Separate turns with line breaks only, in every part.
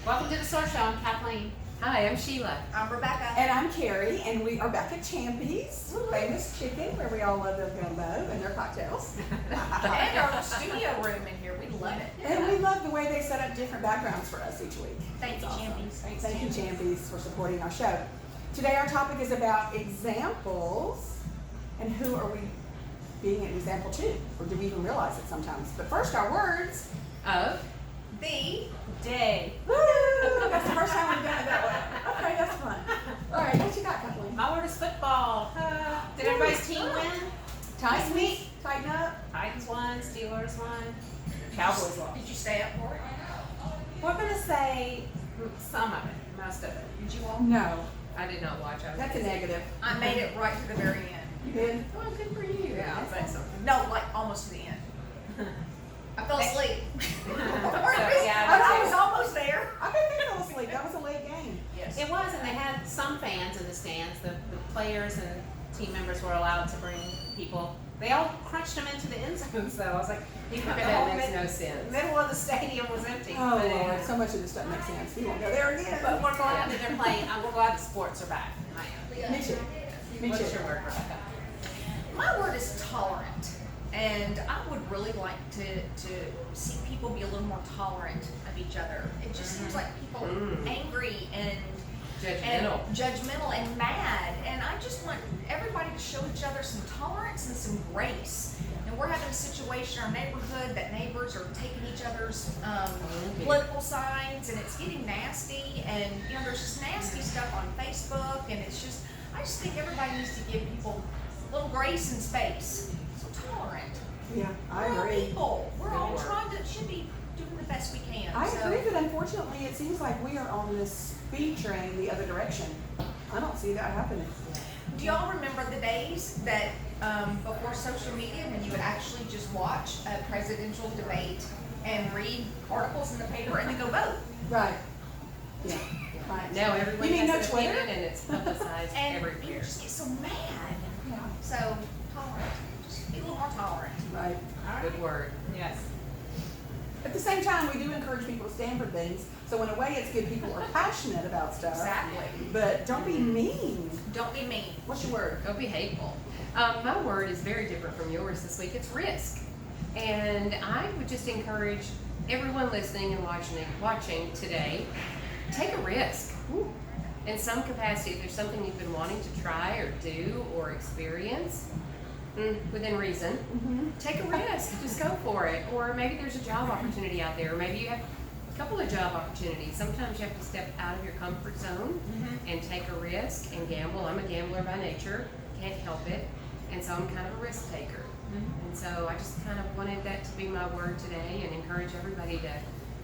Welcome to the SOAR Show. I'm Kathleen.
Hi, I'm Sheila.
I'm Rebecca.
And I'm Carrie, and we are back at Champy's, famous chicken, where we all love their gumbo and their cocktails.
And our studio room in here, we love it.
And we love the way they set up different backgrounds for us each week.
Thank you, Champy's.
Thank you, Champy's, for supporting our show. Today our topic is about examples, and who are we being an example to, or do we even realize it sometimes? But first, our words
Of
The
day.
Woo! That's the first time we've done it that way. Okay, that's fun. All right, what you got, Kathleen?
My word is football. Did everybody's team win?
Tighten week, tighten up.
Titans won, Steelers won, Cowboys won.
Did you stay up for it?
We're going to say some of it, most of it.
Did you all?
No,
I did not watch. I was
that's a
busy.
negative.
I made it right to the very end.
You did?
Oh, good for you.
Yeah,
That's
but
awesome.
no, like almost to the end. I fell asleep. I was almost there.
I think they fell asleep. That was a late game.
Yes.
It was, and they had some fans in the stands. The players and team members were allowed to bring people. They all crunched them into the end zone, so I was like, you could
That makes no sense.
middle of the stadium was empty.
Oh,
But,
Lord, so much of this stuff makes sense. We won't go there again.
But we're glad that they're playing. We're glad the sports are back.
Me too. Me
What's
too.
your word, Rebecca?
My word is tolerant. And I would really like to see people be a little more tolerant of each other. It just seems like people are angry and judgmental and mad. And I just want everybody to show each other some tolerance and some grace. And we're having a situation in our neighborhood that neighbors are taking each other's political signs, and it's getting nasty. And you know, there's just nasty stuff on Facebook, and it's just, I just think everybody needs to give people a little grace and space. So tolerant.
Yeah, I
We're all
agree.
people. We're all should be doing the best we can.
I
so.
agree, but unfortunately, it seems like we are on this speed train the other direction. I don't see that happening.
Do y'all remember the days that before social media, when you would actually just watch a presidential debate and read articles in the paper and then go vote?
Right. Yeah. Right.
Now everyone
You mean
has
no
an
Twitter?
opinion and it's publicized
And you
everywhere.
just get so mad.
Yeah.
So tolerant. Just be a little more tolerant.
Right.
Good word.
Yes.
At the same time, we do encourage people to stand for things. So in a way, it's good people are passionate about stuff.
Exactly.
But don't be mean.
Don't be mean.
What's your word?
Don't be hateful. My word is very different from yours this week. It's risk. And I would just encourage everyone listening and watching today, take a risk. In some capacity, if there's something you've been wanting to try or do or experience, within reason, take a risk. Just go for it. Or maybe there's a job opportunity out there. Or maybe you have a couple of job opportunities. Sometimes you have to step out of your comfort zone and take a risk and gamble. I'm a gambler by nature. Can't help it. And so I'm kind of a risk taker. And so I just kind of wanted that to be my word today and encourage everybody to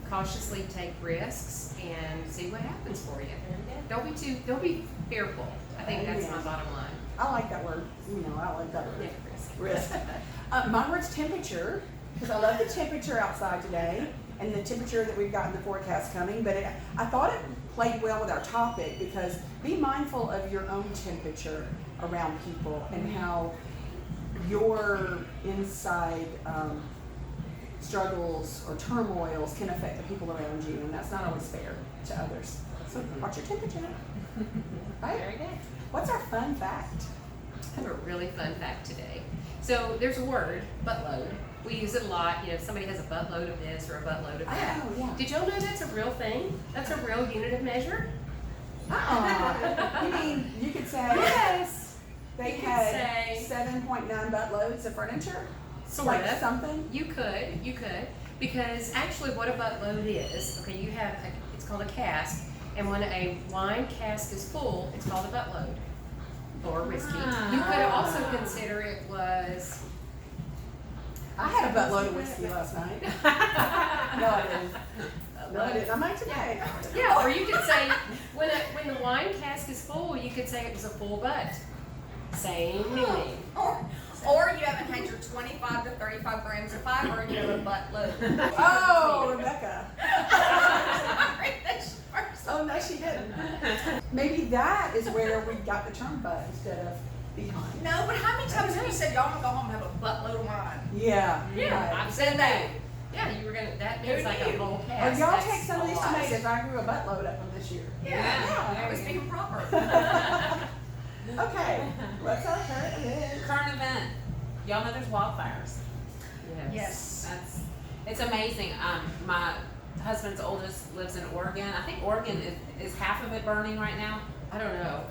cautiously take risks and see what happens for you. Don't be fearful. I think that's my bottom line.
I like that word. You know, I like that word.
Yeah,
Risk. My word's temperature, because I love the temperature outside today and the temperature that we've got in the forecast coming. But I thought it played well with our topic, because be mindful of your own temperature around people and how your inside struggles or turmoils can affect the people around you, and that's not always fair to others. So watch your temperature. Right?
Very good.
What's our fun fact?
I have a really fun fact today. So there's a word, buttload. We use it a lot. You know, if somebody has a buttload of this or a buttload of that.
Oh, yeah.
Did y'all know that's a real thing? That's a real unit of measure?
You mean you could say
Yes.
they
You could
had
say-
7.9 buttloads of furniture?
Sort
Like
of.
something?
You could. Because actually what a buttload is, okay, you have, it's called a cask, and when a wine cask is full, it's called a buttload. Or whiskey. You could also consider it was,
I had a buttload of whiskey last night. No, I didn't. No, I didn't. I might today.
yeah, or you could say, when the wine cask is full, you could say it was a full butt. Same meaning.
Or you haven't had your 25 to 35 grams of fiber and you have a buttload.
Oh, Rebecca.
Sorry, that's first.
Oh, no, she didn't. Maybe that is where we got the term butt instead of behind.
No, but how many times have you said y'all want to go home and have a buttload of wine?
Yeah.
Yeah,
right.
I've said that. Yeah, you were gonna. That means like a whole
Or
cast.
y'all
That's
take some of
a
these
lot.
tomatoes. I grew a buttload of them this year.
Yeah,
there
I was
you
being proper.
Okay, what's our current event?
Current event. Y'all know there's wildfires.
Yes.
It's amazing. My husband's oldest lives in Oregon. I think Oregon is half of it burning right now.
I don't know.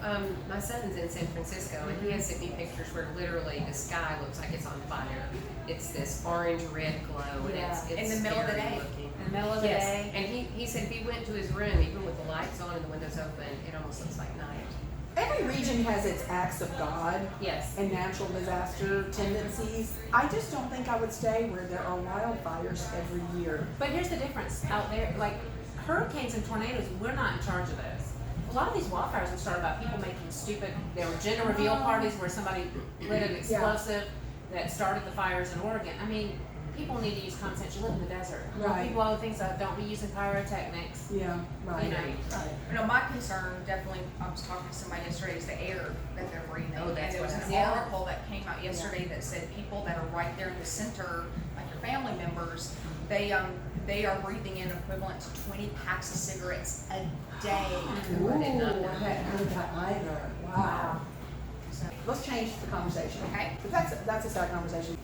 My son's in San Francisco, and he has sent me pictures where literally the sky looks like it's on fire. It's this orange-red glow, and it's
In the middle of the
scary
day.
looking.
In the middle of the
Yes,
day.
and he said if he went to his room, even with the lights on and the windows open, it almost looks like night.
Every region has its acts of God
Yes.
and natural disaster tendencies. I just don't think I would stay where there are wildfires every year.
But here's the difference out there, like hurricanes and tornadoes, we're not in charge of those. A lot of these wildfires have started about people making stupid, there were gender reveal parties where somebody lit an explosive that started the fires in Oregon. I mean, people need to use common sense. You live in the desert.
Right.
People always think that don't be using pyrotechnics.
Yeah, right.
You know.
Right.
You know, my concern definitely, I was talking to somebody yesterday, is the air that they're breathing.
Oh, that's
and there was
what
an
happened.
article that came out yesterday that said people that are right there in the center, like your family members, they are breathing in equivalent to 20 packs of cigarettes a day.
Ooh,
I did not know
I hadn't heard that either. Wow.
So,
Let's change the conversation.
Okay.
But that's a side conversation.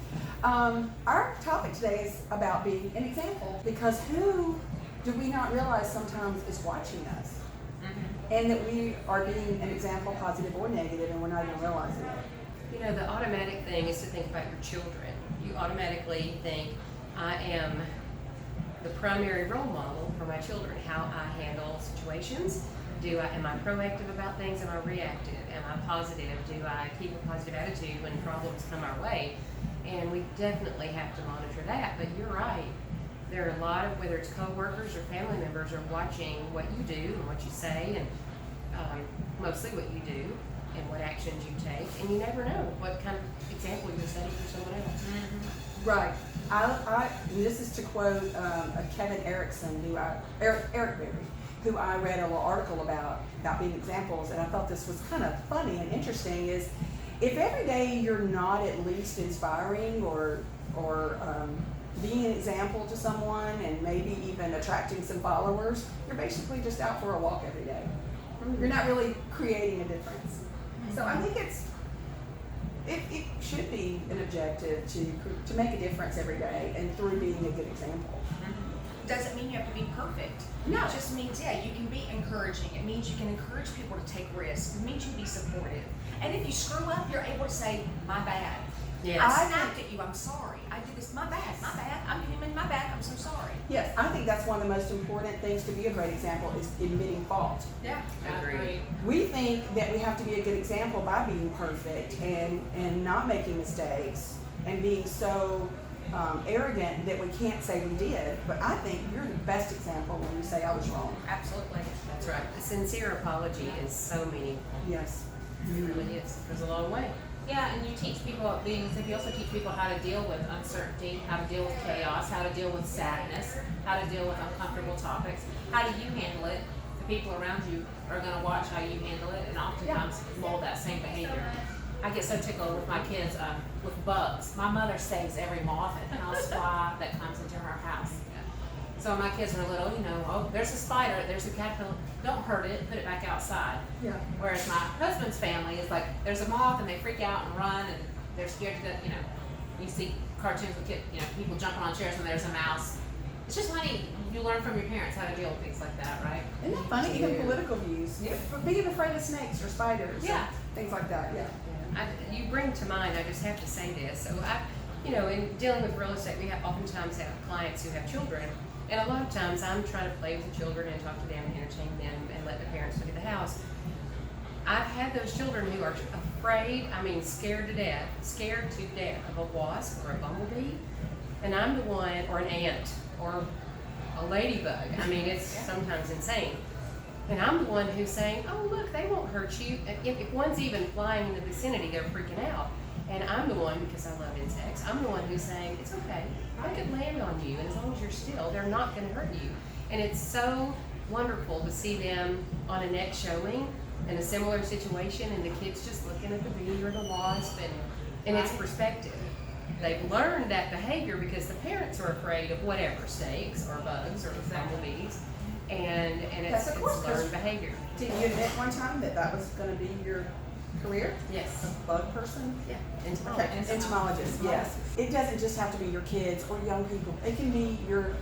Our topic today is about being an example, because who do we not realize sometimes is watching us, and that we are being an example, positive or negative, and we're not even realizing it.
You know, the automatic thing is to think about your children. You automatically think, I am the primary role model for my children, how I handle situations. Am I proactive about things? Am I reactive? Am I positive? Do I keep a positive attitude when problems come our way? And we definitely have to monitor that. But you're right. There are a lot of, whether it's coworkers or family members, are watching what you do and what you say, and mostly what you do and what actions you take. And you never know what kind of example you're setting for someone else.
Right. And this is to quote Kevin Erickson, Eric Berry, who I read a little article about being examples, and I thought this was kind of funny and interesting. Is if every day you're not at least inspiring or being an example to someone, and maybe even attracting some followers, you're basically just out for a walk every day. You're not really creating a difference. So I think it should be an objective to make a difference every day, and through being a good example.
doesn't mean you have to be perfect.
No.
It just means, yeah, you can be encouraging. It means you can encourage people to take risks. It means you can be supportive. And if you screw up, you're able to say, my bad.
Yes.
I snapped at you, I'm sorry. I did this, my bad, I'm human, my bad, I'm so sorry.
Yes, I think that's one of the most important things to be a great example, is admitting fault.
Yeah.
Agreed.
We think that we have to be a good example by being perfect and not making mistakes and being so arrogant that we can't say we did. But I think you're the best example when you say I was wrong.
Absolutely.
That's right. A sincere apology is so meaningful.
Yes.
It really is. It goes a long way.
Yeah, and you teach people, you also teach people how to deal with uncertainty, how to deal with chaos, how to deal with sadness, how to deal with uncomfortable topics. How do you handle it? The people around you are going to watch how you handle it, and oftentimes mold that same behavior. I get so tickled with my kids with bugs. My mother saves every moth and house fly that comes into her house. So when my kids were little, oh, there's a spider, there's a caterpillar, don't hurt it, put it back outside.
Yeah.
Whereas my husband's family is like, there's a moth and they freak out and run and they're scared to death, You see cartoons with kids, people jumping on chairs when there's a mouse. It's just funny, you learn from your parents how to deal with things like that, right?
Isn't that funny? Even
Yeah.
political views.
Yeah.
Being afraid of snakes or spiders.
Yeah.
And things like that, yeah.
You bring to mind, I just have to say this. So in dealing with real estate, we oftentimes have clients who have children. And a lot of times I'm trying to play with the children and talk to them and entertain them and let the parents look at the house. I've had those children who are scared to death of a wasp or a bumblebee. And I'm the one, or an ant, or a ladybug. It's sometimes insane. And I'm the one who's saying, oh, look, they won't hurt you. If one's even flying in the vicinity, they're freaking out. And I'm the one, because I love insects, I'm the one who's saying, it's okay. I could land on you, and as long as you're still, they're not going to hurt you. And it's so wonderful to see them on a next showing in a similar situation, and the kids just looking at the bee or the wasp, and it's perspective. They've learned that behavior because the parents are afraid of whatever, snakes or bugs or bumblebees. and
That's
it's
of course, 'cause-
learned behavior.
Didn't you admit one time that that was going to be your career?
Yes.
A bug person?
Yeah.
Okay, entomologist, yes. It doesn't just have to be your kids or young people. It can be your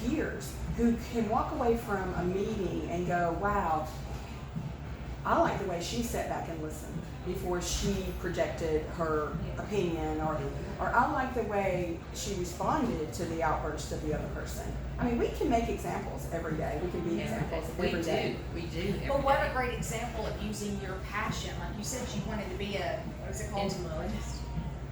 peers who can walk away from a meeting and go, wow, I like the way she sat back and listened before she projected her opinion, or I like the way she responded to the outburst of the other person. I mean, we can make examples every day. We can be examples every day.
We do.
But what a great example of using your passion. Like you said, you wanted to be a, what is it called?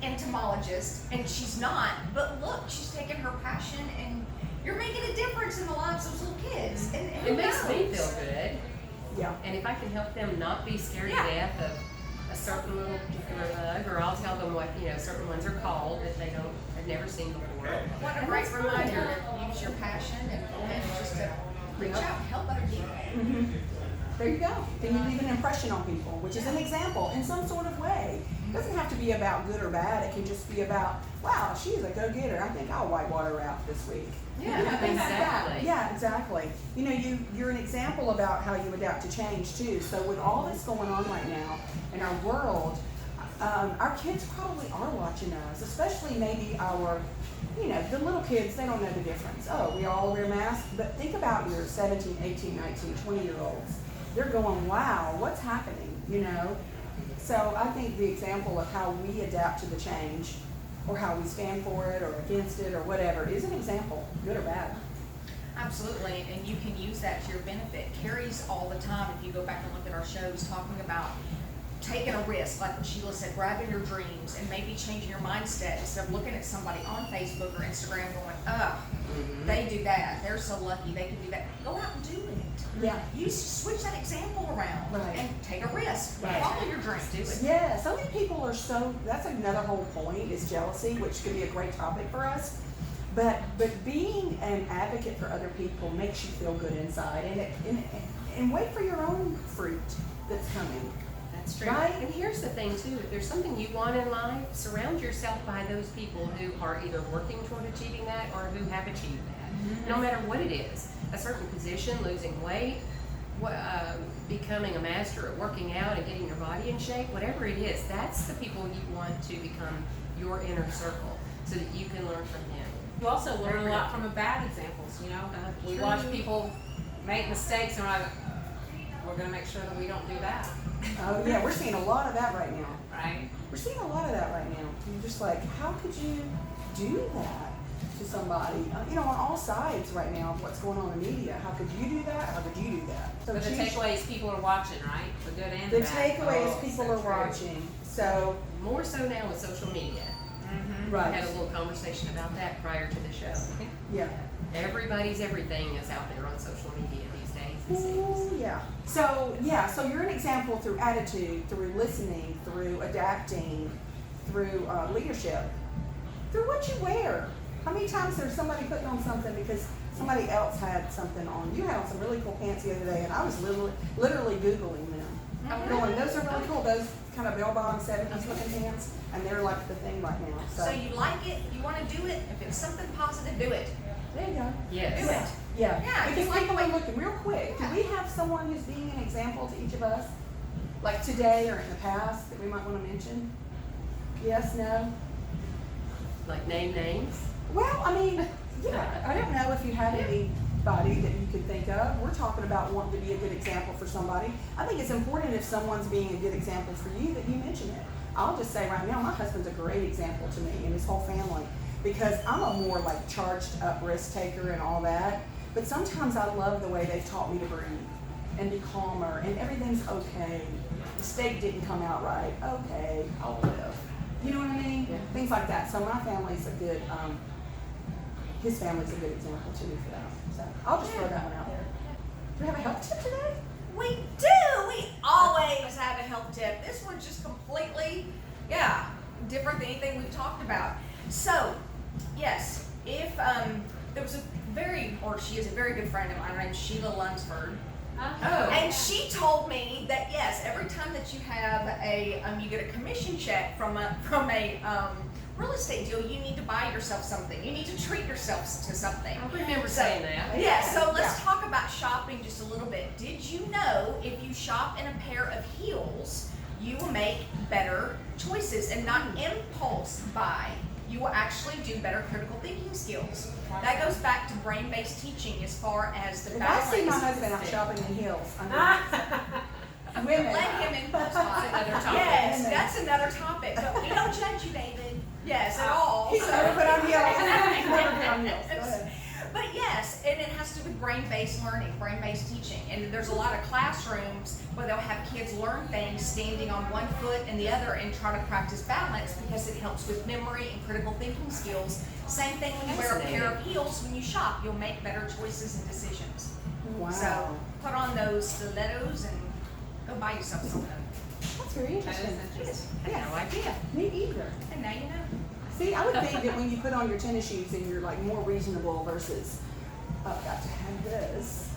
Entomologist, and she's not. But look, she's taken her passion, and you're making a difference in the lives of those little kids. And who
It makes me
knows?
feel good.
Yeah.
And if I can help them not be scared
Yeah.
to death of a certain little particular bug, or I'll tell them what, certain ones are called that they have never seen before.
What a
And
great
that's fun.
reminder to use your passion and just to reach out and help other people.
Mm-hmm. There you go. Then you leave an impression on people, which is an example in some sort of way. It doesn't have to be about good or bad. It can just be about, wow, she's a go-getter. I think I'll whitewater raft this week.
Yeah,
Things like that.
exactly.
Yeah, exactly. You're an example about how you adapt to change too. So with all this going on right now in our world, our kids probably are watching us, especially maybe our, the little kids, they don't know the difference. Oh, we all wear masks, but think about your 17, 18, 19, 20-year-olds. They're going, wow, what's happening, So I think the example of how we adapt to the change, or how we stand for it or against it or whatever, is an example, good or bad.
Absolutely, and you can use that to your benefit. Carrie's all the time, if you go back and look at our shows, talking about taking a risk, like what Sheila said, grabbing your dreams and maybe changing your mindset instead of looking at somebody on Facebook or Instagram going, they do that, they're so lucky, they can do that. Go out and do it.
Yeah.
You switch that example around
Right.
and take a risk.
Right.
Follow your dreams. Do it.
Yeah, so many people are that's another whole point, is jealousy, which could be a great topic for us. But being an advocate for other people makes you feel good inside, and wait for your own fruit that's coming.
That's true.
Right?
And here's the thing too, if there's something you want in life, surround yourself by those people who are either working toward achieving that or who have achieved that. No matter what it is, a certain position, losing weight, becoming a master at working out and getting your body in shape, whatever it is, that's the people you want to become your inner circle so that you can learn from them.
You also learn a lot from the bad examples, We
True.
watch people make mistakes and we're gonna make sure that we don't do that,
Oh yeah, we're seeing a lot of that right now.
right?
We're seeing a lot of that right now. You're just like, how could you do that to somebody? On all sides right now of what's going on in media. How could you do that? How could you do that? So
But the
choose-
takeaway is people are watching, right? The good and
the
the bad.
takeaway is
Oh,
people
so
are
true.
watching. So
More so now with social media.
Mm-hmm.
We
right,
had a little conversation about that prior to the show.
yeah.
Everybody's everything is out there on social media these days, it seems.
Ooh, yeah. So you're an example through attitude, through listening, through adapting, through leadership, through what you wear. How many times there's somebody putting on something because somebody else had something on? You had on some really cool pants the other day, and I was literally Googling them.
Mhm.
Going, those are really cool. Those kind of bell-bottom 70s looking pants, and they're like the thing right now.
So you like it, you want to do it. If it's something positive, do it.
There you go.
Yes.
Do it.
Yeah,
Yeah,
because
just like
people are
the way-
looking real quick.
Yeah.
Do we have someone who's being an example to each of us? Like today or in the past that we might want to mention? Yes, no?
Like name names.
Well, I mean, yeah, I don't know if you have anybody that you could think of. We're talking about wanting to be a good example for somebody. I think it's important if someone's being a good example for you that you mention it. I'll just say right now, my husband's a great example to me and his whole family, because I'm a more like charged up risk taker and all that. But sometimes I love the way they've taught me to breathe and be calmer, and everything's okay. The steak didn't come out right. Okay, I'll live. You know what I mean?
Yeah.
Things like that. So my family's a good, his family's a good example to me for that. So I'll just throw that one out there. Do we have a help tip today?
We do. We always have a help tip. This one's just completely, different than anything we've talked about. So, yes, if there was she is a very good friend of mine named Sheila Lunsford.
Oh.
And she told me that yes, every time that you have you get a commission check from a real estate deal, you need to buy yourself something. You need to treat yourself to something.
I remember
So-
saying that.
Yeah, so let's
Yeah.
talk about shopping just a little bit. Did you know if you shop in a pair of heels, you will make better choices and not impulse buy? You will actually do better critical thinking skills. That goes back to brain-based teaching as far as the
If I
balance.
see my husband out shopping in heels, I'm gonna women.
Let him impulse buy.
Another topic.
Yes, that's another topic, but we don't judge you, David. Yes, at all.
He's
So-
never put on heels. He's never put on heels. Go ahead.
But yes, and it has to do with brain-based learning, brain-based teaching. And there's a lot of classrooms where they'll have kids learn things standing on one foot and the other and try to practice balance because it helps with memory and critical thinking skills. Same thing when you wear a pair of heels when you shop, you'll make better choices and decisions.
Wow.
So put on those stilettos and go buy yourself something.
That's very
That
interesting.
is interesting.
I had no idea.
Me either.
And now you know.
See, I would think that when you put on your tennis shoes and you're like more reasonable versus, oh, I've got to have this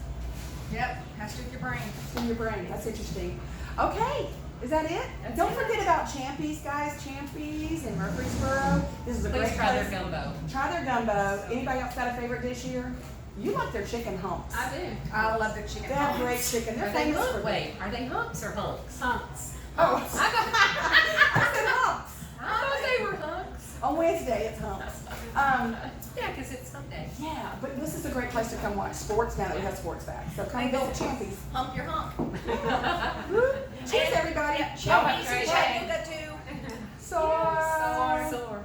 Yep, has to do with your brain.
in your brain. That's interesting. Okay, is that it?
That's
Don't
it.
forget about Champies, guys. Champies in Murfreesboro. This is a
Please
great
try their
place.
gumbo.
Try their gumbo. Anybody else got a favorite dish here? You like their chicken humps.
I do.
I love the chicken.
They have
humps.
great chicken. They're
Are they
famous
humps?
for
Wait, are they humps or hunks?
Hunks.
Oh, I said humps.
I thought they were hunks.
On Wednesday, it's humps.
Yeah, because it's Sunday.
Yeah, but this is a great place to come watch sports now that we have sports back. So come
And go
visit Champies.
hump your hump.
Woo. Cheers, everybody.
Yeah, Champies
great
and
day.
Chattanooga too.
SOAR.
Soar.